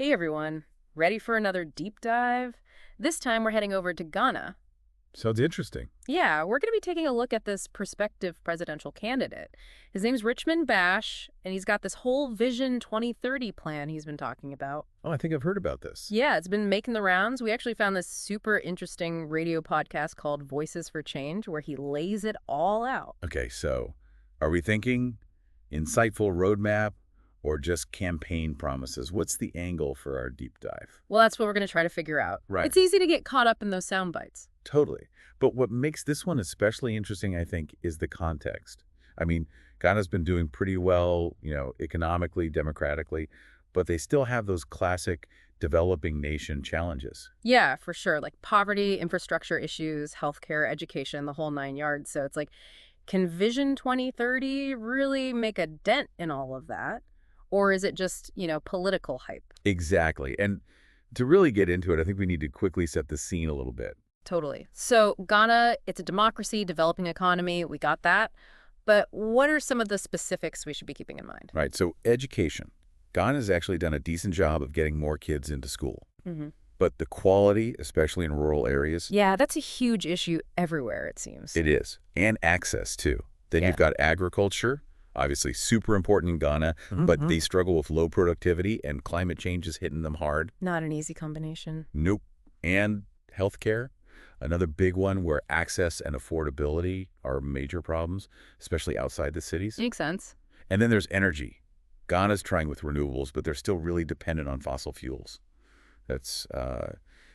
Hey everyone, ready for another deep dive? This time we're heading over to Ghana. Sounds interesting. Yeah, we're going to be taking a look at this prospective presidential candidate. His name's Richmond Bash, and he's got this whole Vision 2030 plan he's been talking about. Oh, I think I've heard about this. Yeah, it's been making the rounds. We actually found this super interesting radio podcast called Voices for Change where he lays it all out. Okay, so are we thinking insightful roadmap or just campaign promises? What's the angle for our deep dive? Well, that's what we're going to try to figure out. Right. It's easy to get caught up in those sound bites. Totally. But what makes this one especially interesting, I think, is the context. I mean, Ghana's been doing pretty well, economically, democratically, but they still have those classic developing nation challenges. Yeah, for sure. Like poverty, infrastructure issues, healthcare, education, the whole nine yards. So it's like, can Vision 2030 really make a dent in all of that? Or is it just, political hype? Exactly. And to really get into it, I think we need to quickly set the scene a little bit. Totally. So Ghana, it's a democracy, developing economy. We got that. But what are some of the specifics we should be keeping in mind? Right. So education. Ghana's actually done a decent job of getting more kids into school. Mm-hmm. But the quality, especially in rural areas, Yeah, that's a huge issue everywhere, it seems. it is. And access, too. Then Yeah. you've got agriculture, obviously super important in Ghana, but they struggle with low productivity and climate change is hitting them hard. Not an easy combination. Nope. And healthcare, another big one where access and affordability are major problems, especially outside the cities. Makes sense. And then there's energy. Ghana's trying with renewables, but they're still really dependent on fossil fuels. That's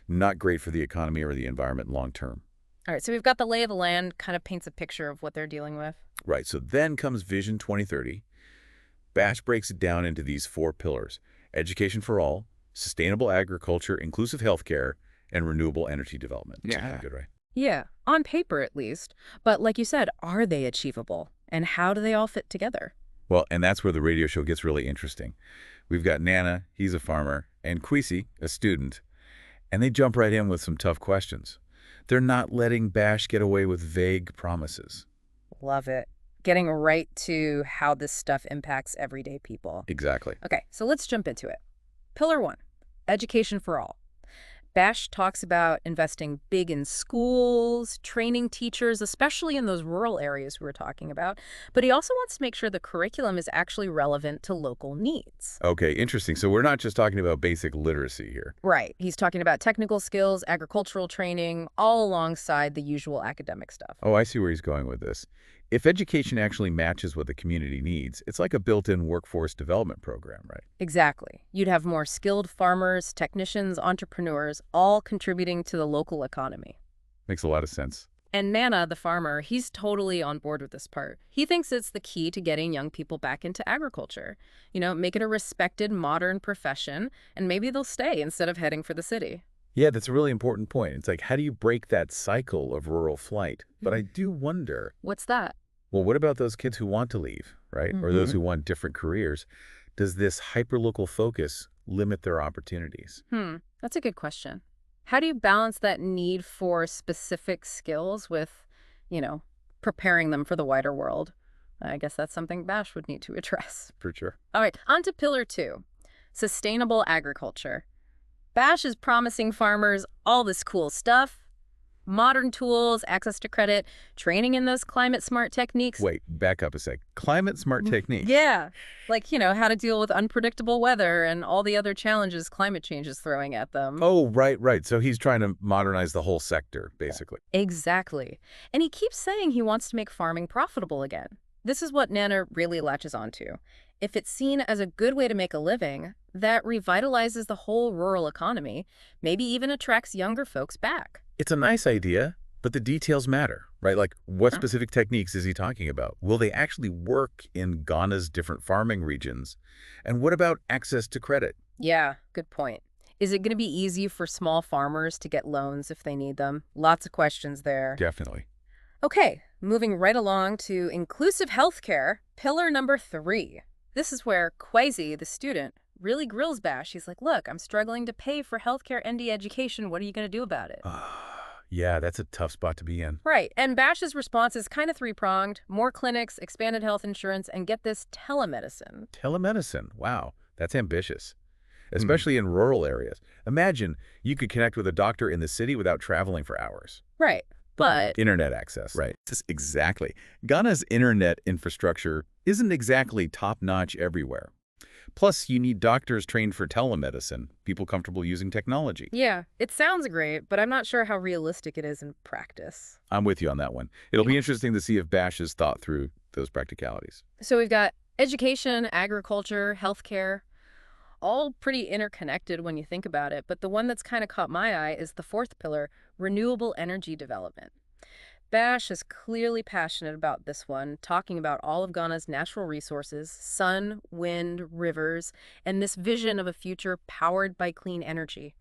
not great for the economy or the environment long term. All right, so we've got the lay of the land, kind of paints a picture of what they're dealing with. Right, so then comes Vision 2030. Bash breaks it down into these four pillars: education for all, sustainable agriculture, inclusive healthcare, and renewable energy development. Yeah. Good, right? Yeah, on paper at least. But like you said, are they achievable? And how do they all fit together? Well, and that's where the radio show gets really interesting. We've got Nana, he's a farmer, and Kwesi, a student, and they jump right in with some tough questions. They're not letting Bash get away with vague promises. Love it. Getting right to how this stuff impacts everyday people. Exactly. Okay, so let's jump into it. Pillar 1, education for all. Bash talks about investing big in schools, training teachers, especially in those rural areas we were talking about. But he also wants to make sure the curriculum is actually relevant to local needs. Okay, interesting. So we're not just talking about basic literacy here. Right. He's talking about technical skills, agricultural training, all alongside the usual academic stuff. Oh, I see where he's going with this. If education actually matches what the community needs, it's like a built-in workforce development program, right? Exactly. You'd have more skilled farmers, technicians, entrepreneurs, all contributing to the local economy. Makes a lot of sense. And Nana, the farmer, he's totally on board with this part. He thinks it's the key to getting young people back into agriculture. Make it a respected, modern profession, and maybe they'll stay instead of heading for the city. Yeah, that's a really important point. It's like, how do you break that cycle of rural flight? But I do wonder, What's that? well, what about those kids who want to leave, right? Or those who want different careers? Does this hyperlocal focus limit their opportunities? That's a good question. How do you balance that need for specific skills with, preparing them for the wider world? I guess that's something Bash would need to address. For sure. All right, on to pillar 2, sustainable agriculture. Bash is promising farmers all this cool stuff: modern tools, access to credit, training in those climate-smart techniques. Wait, back up a sec. Climate-smart techniques. Yeah, like, how to deal with unpredictable weather and all the other challenges climate change is throwing at them. Oh, right. So he's trying to modernize the whole sector, basically. Exactly. And he keeps saying he wants to make farming profitable again. This is what Nana really latches onto. If it's seen as a good way to make a living, that revitalizes the whole rural economy, maybe even attracts younger folks back. It's a nice idea, but the details matter, right? Like, what specific techniques is he talking about? Will they actually work in Ghana's different farming regions? And what about access to credit? Yeah, good point. Is it going to be easy for small farmers to get loans if they need them? Lots of questions there. Definitely. Okay, moving right along to inclusive healthcare, pillar number 3. This is where Kwesi, the student, really grills Bash. He's like, look, I'm struggling to pay for healthcare and education. What are you going to do about it? Yeah, that's a tough spot to be in. Right. And Bash's response is kind of three-pronged: more clinics, expanded health insurance, and get this, telemedicine. Telemedicine. Wow, that's ambitious. especially in rural areas. Imagine you could connect with a doctor in the city without traveling for hours. Right. But Internet access. Right. Exactly. Ghana's internet infrastructure isn't exactly top-notch everywhere. Plus, you need doctors trained for telemedicine, people comfortable using technology. yeah, it sounds great, but I'm not sure how realistic it is in practice. I'm with you on that one. It'll be interesting to see if Bash has thought through those practicalities. So we've got education, agriculture, healthcare, all pretty interconnected when you think about it. But the one that's kind of caught my eye is the fourth pillar, renewable energy development. Bash is clearly passionate about this one, talking about all of Ghana's natural resources, sun, wind, rivers, and this vision of a future powered by clean energy.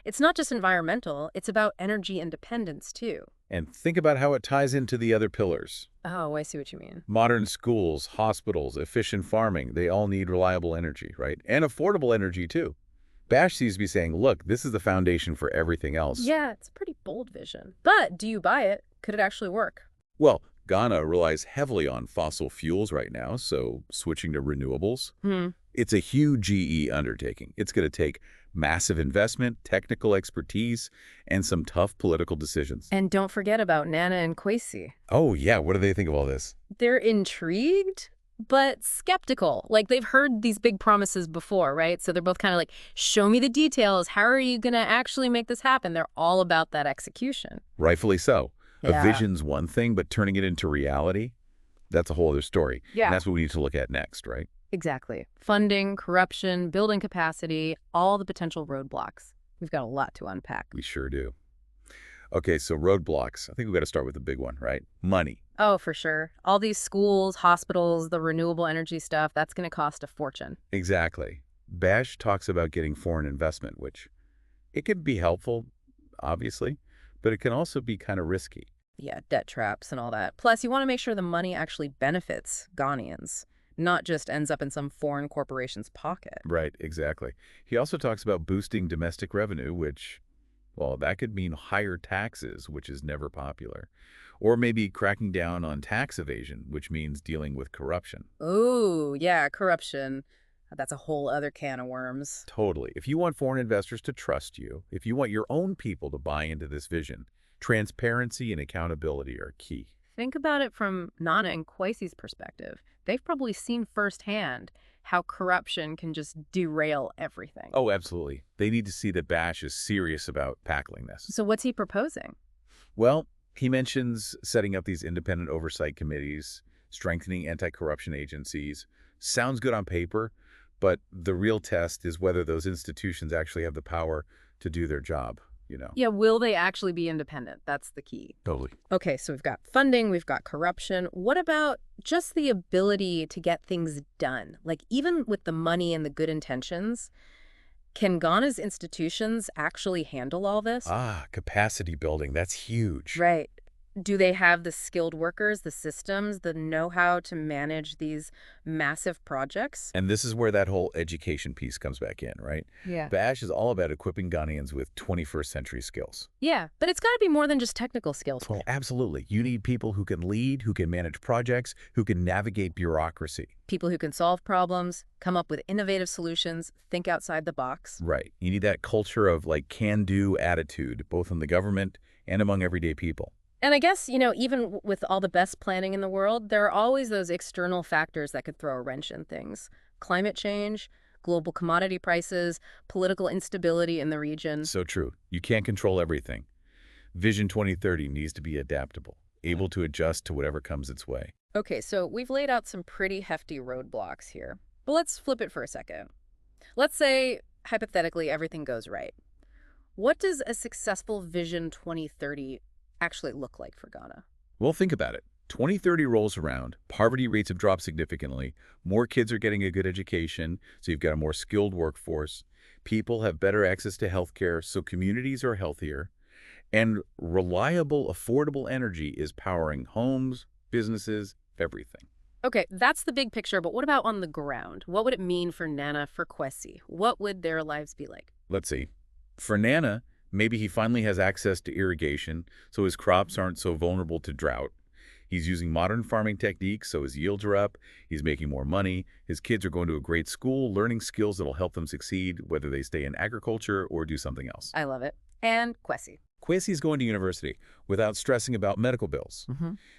It's not just environmental, it's about energy independence, too. And think about how it ties into the other pillars. Oh, I see what you mean. Modern schools, hospitals, efficient farming, they all need reliable energy, right? And affordable energy, too. Bash seems to be saying, look, this is the foundation for everything else. Yeah, it's a pretty bold vision. But do you buy it? Could it actually work? Well, Ghana relies heavily on fossil fuels right now, so switching to renewables. It's a huge GE undertaking. It's going to take massive investment, technical expertise, and some tough political decisions. And don't forget about Nana and Kwesi. Oh, yeah. What do they think of all this? They're intrigued, but skeptical. Like, they've heard these big promises before, right? So they're both kind of like, show me the details. How are you going to actually make this happen? They're all about that execution. Rightfully so. Yeah. A vision's one thing, but turning it into reality, that's a whole other story. Yeah. And that's what we need to look at next, right? Exactly. Funding, corruption, building capacity, all the potential roadblocks. We've got a lot to unpack. We sure do. Okay, so roadblocks. I think we've got to start with the big one, right? Money. Oh, for sure. All these schools, hospitals, the renewable energy stuff, that's going to cost a fortune. Exactly. Bash talks about getting foreign investment, which it could be helpful, obviously, but it can also be kind of risky. Yeah, debt traps and all that. Plus, you want to make sure the money actually benefits Ghanaians, not just ends up in some foreign corporation's pocket. Right, exactly. He also talks about boosting domestic revenue, which, well, that could mean higher taxes, which is never popular. Or maybe cracking down on tax evasion, which means dealing with corruption. Ooh, yeah, corruption. That's a whole other can of worms. Totally. If you want foreign investors to trust you, if you want your own people to buy into this vision, transparency and accountability are key. Think about it from Nana and Kwesi's perspective. They've probably seen firsthand how corruption can just derail everything. Oh, absolutely. They need to see that Bash is serious about tackling this. So what's he proposing? Well, he mentions setting up these independent oversight committees, strengthening anti-corruption agencies. Sounds good on paper, but the real test is whether those institutions actually have the power to do their job, you know. Yeah, will they actually be independent? That's the key. Totally. Okay, so we've got funding, we've got corruption. What about just the ability to get things done? Like, even with the money and the good intentions, can Ghana's institutions actually handle all this? Capacity building. That's huge. Right. Do they have the skilled workers, the systems, the know-how to manage these massive projects? And this is where that whole education piece comes back in, right? Yeah. Bash is all about equipping Ghanaians with 21st century skills. Yeah, but it's got to be more than just technical skills. Well, absolutely. You need people who can lead, who can manage projects, who can navigate bureaucracy. People who can solve problems, come up with innovative solutions, think outside the box. Right. You need that culture of like can-do attitude, both in the government and among everyday people. And I guess, even with all the best planning in the world, there are always those external factors that could throw a wrench in things. Climate change, global commodity prices, political instability in the region. So true. You can't control everything. Vision 2030 needs to be adaptable, able to adjust to whatever comes its way. Okay, so we've laid out some pretty hefty roadblocks here. But let's flip it for a second. Let's say, hypothetically, everything goes right. What does a successful Vision 2030 actually look like for Ghana? Well, think about it. 2030 rolls around, poverty rates have dropped significantly, more kids are getting a good education, so you've got a more skilled workforce, people have better access to healthcare, so communities are healthier, and reliable, affordable energy is powering homes, businesses, everything. Okay, that's the big picture, but what about on the ground? What would it mean for Nana, for Kwesi? What would their lives be like? Let's see. For Nana, maybe he finally has access to irrigation, so his crops aren't so vulnerable to drought. He's using modern farming techniques, so his yields are up, he's making more money, his kids are going to a great school, learning skills that'll help them succeed, whether they stay in agriculture or do something else. I love it. And Kwesi. Kwesi's going to university without stressing about medical bills.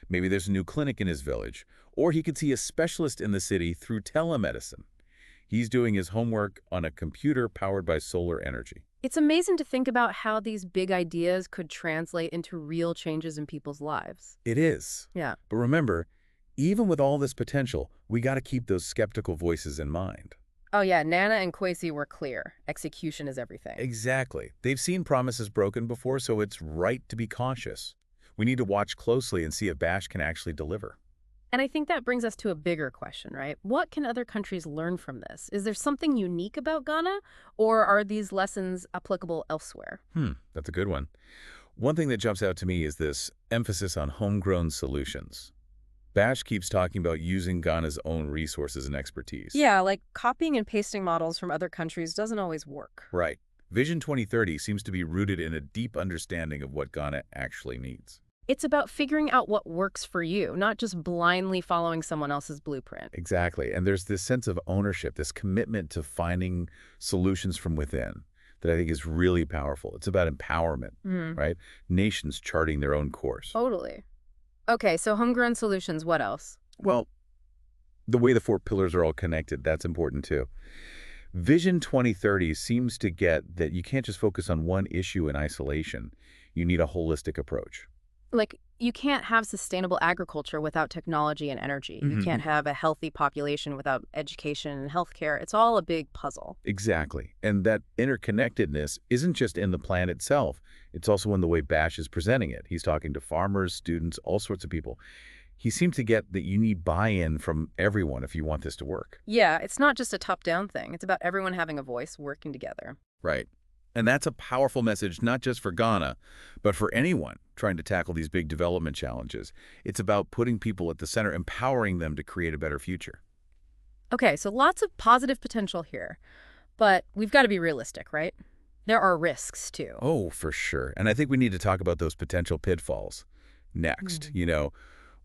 Maybe there's a new clinic in his village, or he could see a specialist in the city through telemedicine. He's doing his homework on a computer powered by solar energy. It's amazing to think about how these big ideas could translate into real changes in people's lives. It is. Yeah. But remember, even with all this potential, we got to keep those skeptical voices in mind. Oh yeah, Nana and Kwesi were clear. Execution is everything. Exactly. They've seen promises broken before, so it's right to be cautious. We need to watch closely and see if Bash can actually deliver. And I think that brings us to a bigger question, right? What can other countries learn from this? Is there something unique about Ghana, or are these lessons applicable elsewhere? That's a good one. One thing that jumps out to me is this emphasis on homegrown solutions. Bash keeps talking about using Ghana's own resources and expertise. Yeah, like copying and pasting models from other countries doesn't always work. Right. Vision 2030 seems to be rooted in a deep understanding of what Ghana actually needs. It's about figuring out what works for you, not just blindly following someone else's blueprint. Exactly. And there's this sense of ownership, this commitment to finding solutions from within that I think is really powerful. It's about empowerment, right? Nations charting their own course. Totally. Okay, so homegrown solutions, what else? Well, the way the four pillars are all connected, that's important too. Vision 2030 seems to get that you can't just focus on one issue in isolation. You need a holistic approach. Like, you can't have sustainable agriculture without technology and energy. You can't have a healthy population without education and healthcare. It's all a big puzzle. Exactly. And that interconnectedness isn't just in the plan itself. It's also in the way Bash is presenting it. He's talking to farmers, students, all sorts of people. He seems to get that you need buy-in from everyone if you want this to work. Yeah, it's not just a top-down thing. It's about everyone having a voice working together. Right. And that's a powerful message, not just for Ghana, but for anyone trying to tackle these big development challenges. It's about putting people at the center, empowering them to create a better future. Okay, so lots of positive potential here, but we've got to be realistic, right? There are risks, too. Oh, for sure. And I think we need to talk about those potential pitfalls next.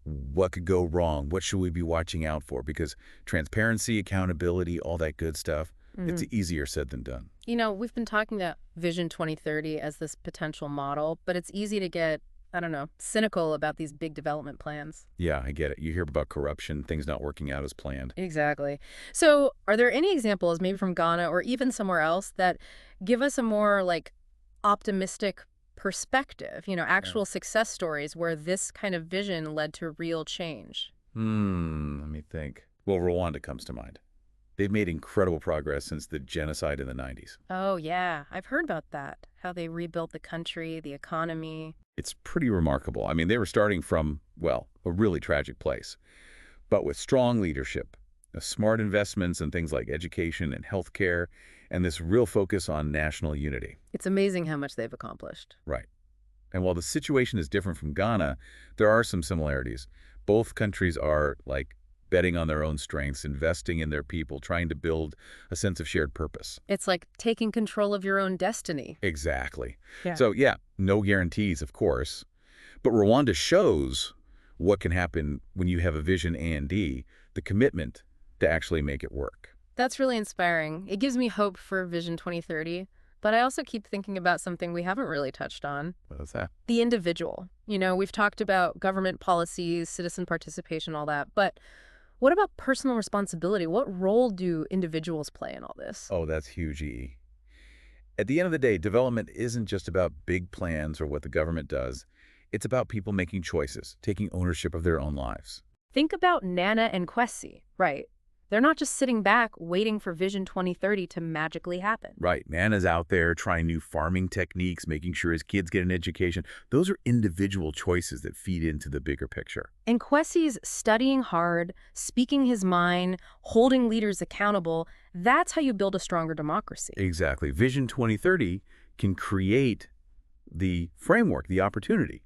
What could go wrong? What should we be watching out for? Because transparency, accountability, all that good stuff, it's easier said than done. We've been talking about Vision 2030 as this potential model, but it's easy to get, I don't know, cynical about these big development plans. Yeah, I get it. You hear about corruption, things not working out as planned. Exactly. So are there any examples, maybe from Ghana or even somewhere else, that give us a more, optimistic perspective, actual success stories where this kind of vision led to real change? Let me think. Well, Rwanda comes to mind. They've made incredible progress since the genocide in the 90s. Oh, yeah. I've heard about that, how they rebuilt the country, the economy. It's pretty remarkable. I mean, they were starting from, well, a really tragic place. But with strong leadership, smart investments in things like education and healthcare, and this real focus on national unity. It's amazing how much they've accomplished. Right. And while the situation is different from Ghana, there are some similarities. Both countries are, betting on their own strengths, investing in their people, trying to build a sense of shared purpose. It's like taking control of your own destiny. Exactly. Yeah. So, yeah, no guarantees, of course. But Rwanda shows what can happen when you have a vision and the commitment to actually make it work. That's really inspiring. It gives me hope for Vision 2030. But I also keep thinking about something we haven't really touched on. What's that? The individual. We've talked about government policies, citizen participation, all that. But what about personal responsibility? What role do individuals play in all this? Oh, that's huge, E. At the end of the day, development isn't just about big plans or what the government does. It's about people making choices, taking ownership of their own lives. Think about Nana and Kwesi, right? They're not just sitting back waiting for Vision 2030 to magically happen. Right. Nana's out there trying new farming techniques, making sure his kids get an education. Those are individual choices that feed into the bigger picture. And Kwesi's studying hard, speaking his mind, holding leaders accountable. That's how you build a stronger democracy. Exactly. Vision 2030 can create the framework, the opportunity.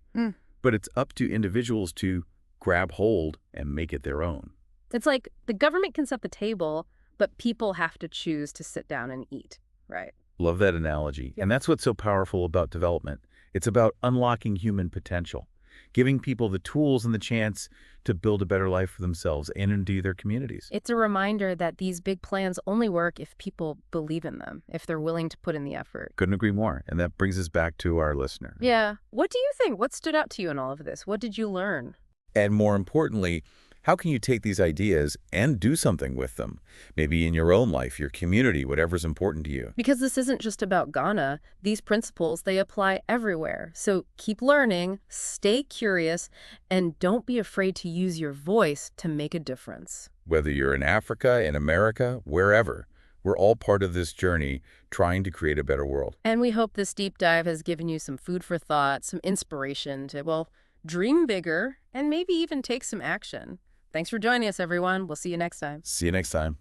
But it's up to individuals to grab hold and make it their own. It's like the government can set the table, but people have to choose to sit down and eat, right? Love that analogy. And that's what's so powerful about development. It's about unlocking human potential, giving people the tools and the chance to build a better life for themselves and indeed their communities. It's a reminder that these big plans only work if people believe in them, if they're willing to put in the effort. Couldn't agree more. And that brings us back to our listener. Yeah. What do you think? What stood out to you in all of this? What did you learn? And more importantly, how can you take these ideas and do something with them? Maybe in your own life, your community, whatever's important to you. Because this isn't just about Ghana. These principles, they apply everywhere. So keep learning, stay curious, and don't be afraid to use your voice to make a difference. Whether you're in Africa, in America, wherever, we're all part of this journey trying to create a better world. And we hope this deep dive has given you some food for thought, some inspiration to, well, dream bigger and maybe even take some action. Thanks for joining us, everyone. We'll see you next time. See you next time.